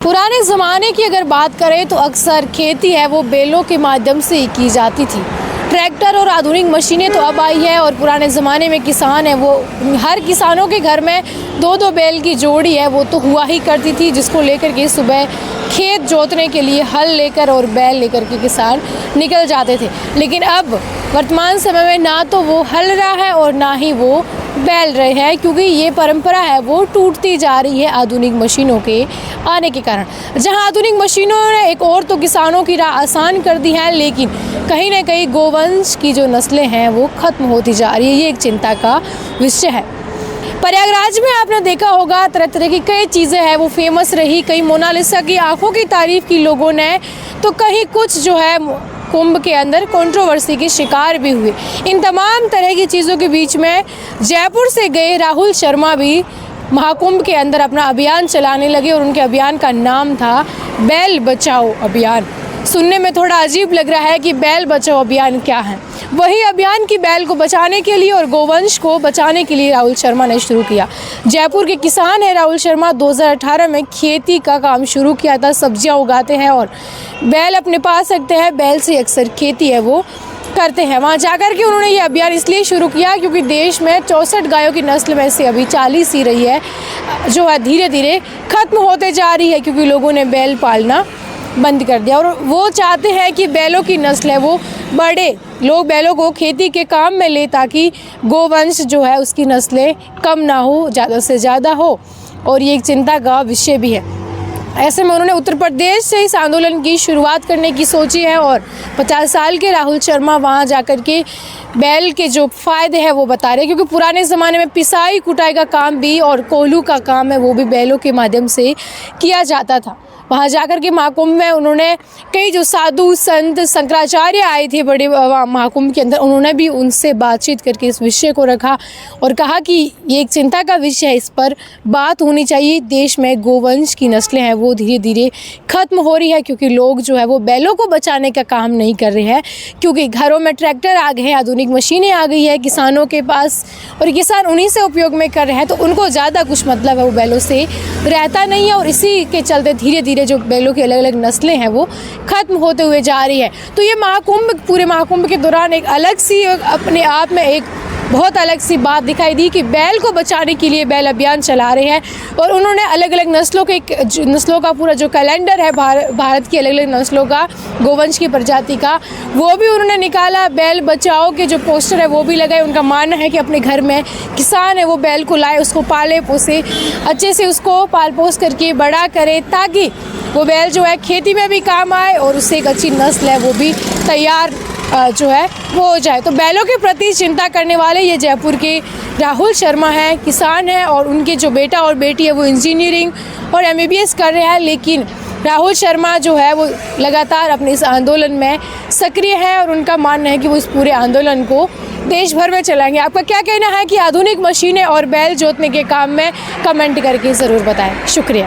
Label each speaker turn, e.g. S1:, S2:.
S1: पुराने ज़माने की अगर बात करें तो अक्सर खेती है वो बैलों के माध्यम से ही की जाती थी। ट्रैक्टर और आधुनिक मशीनें तो अब आई है और पुराने ज़माने में किसान है वो हर किसानों के घर में दो दो बैल की जोड़ी है वो तो हुआ ही करती थी, जिसको लेकर के सुबह खेत जोतने के लिए हल लेकर और बैल लेकर के किसान निकल जाते थे। लेकिन अब वर्तमान समय में ना तो वो हल रहा है और ना ही वो बैल रहे हैं, क्योंकि ये परंपरा है वो टूटती जा रही है आधुनिक मशीनों के आने के कारण। जहां आधुनिक मशीनों ने एक और तो किसानों की राह आसान कर दी है, लेकिन कहीं ना कहीं गोवंश की जो नस्लें हैं वो खत्म होती जा रही है। ये एक चिंता का विषय है। प्रयागराज में आपने देखा होगा तरह तरह की कई चीज़ें हैं वो फेमस रही। कई मोनालिसा की आंखों की तारीफ की लोगों ने, तो कहीं कुछ जो है कुंभ के अंदर कंट्रोवर्सी के शिकार भी हुए। इन तमाम तरह की चीज़ों के बीच में जयपुर से गए राहुल शर्मा भी महाकुंभ के अंदर अपना अभियान चलाने लगे और उनके अभियान का नाम था बैल बचाओ अभियान। सुनने में थोड़ा अजीब लग रहा है कि बैल बचाओ अभियान क्या है। वही अभियान की बैल को बचाने के लिए और गोवंश को बचाने के लिए राहुल शर्मा ने शुरू किया। जयपुर के किसान है राहुल शर्मा, 2018 में खेती का काम शुरू किया था। सब्जियां उगाते हैं और बैल अपने पास रखते हैं। बैल से अक्सर खेती है वो करते हैं। वहाँ जाकर के उन्होंने ये अभियान इसलिए शुरू किया क्योंकि देश में 64 गायों की नस्ल में से अभी 40 ही रही है जो है धीरे धीरे खत्म होते जा रही है, क्योंकि लोगों ने बैल पालना बंद कर दिया। और वो चाहते हैं कि बैलों की नस्ल है वो बढ़े, लोग बैलों को खेती के काम में ले ताकि गोवंश जो है उसकी नस्लें कम ना हो, ज़्यादा से ज़्यादा हो। और ये एक चिंता का विषय भी है। ऐसे में उन्होंने उत्तर प्रदेश से इस आंदोलन की शुरुआत करने की सोची है और 50 साल के राहुल शर्मा वहाँ जाकर के बैल के जो फ़ायदे हैं वो बता रहे हैं, क्योंकि पुराने ज़माने में पिसाई कुटाई का काम भी और कोल्हू का काम है वो भी बैलों के माध्यम से किया जाता था। वहाँ जाकर के महाकुंभ में उन्होंने कई जो साधु संत शंकराचार्य आए थे बड़े महाकुंभ के अंदर, उन्होंने भी उनसे बातचीत करके इस विषय को रखा और कहा कि ये एक चिंता का विषय है, इस पर बात होनी चाहिए। देश में गोवंश की नस्लें हैं वो धीरे धीरे खत्म हो रही है, क्योंकि लोग जो है वो बैलों को बचाने का काम नहीं कर रहे हैं, क्योंकि घरों में ट्रैक्टर आ गए हैं, आधुनिक मशीनें आ गई है किसानों के पास और किसान उन्हीं से उपयोग में कर रहे हैं, तो उनको ज़्यादा कुछ मतलब है वो बैलों से रहता नहीं है। और इसी के चलते धीरे धीरे जो बैलों की अलग अलग नस्लें हैं वो खत्म होते हुए जा रही है। तो ये महाकुंभ, पूरे महाकुंभ के दौरान एक अलग सी अपने आप में एक बहुत अलग सी बात दिखाई दी कि बैल को बचाने के लिए बैल अभियान चला रहे हैं। और उन्होंने अलग अलग नस्लों का पूरा जो कैलेंडर है भारत की अलग अलग नस्लों का, गोवंश की प्रजाति का, वो भी उन्होंने निकाला। बैल बचाओ के जो पोस्टर है वो भी लगाए। उनका मानना है कि अपने घर में किसान है वो बैल को लाए, उसको पाले पोसे, अच्छे से उसको पाल पोस करके बड़ा करे, ताकि वो बैल जो है खेती में भी काम आए और उससे एक अच्छी नस्ल है वो भी तैयार जो है वो हो जाए। तो बैलों के प्रति चिंता करने वाले ये जयपुर के राहुल शर्मा हैं, किसान हैं और उनके जो बेटा और बेटी है वो इंजीनियरिंग और MBBS कर रहे हैं। लेकिन राहुल शर्मा जो है वो लगातार अपने इस आंदोलन में सक्रिय है और उनका मानना है कि वो इस पूरे आंदोलन को देश भर में चलाएंगे। आपका क्या कहना है कि आधुनिक मशीनें और बैल जोतने के काम में? कमेंट करके ज़रूर बताएं। शुक्रिया।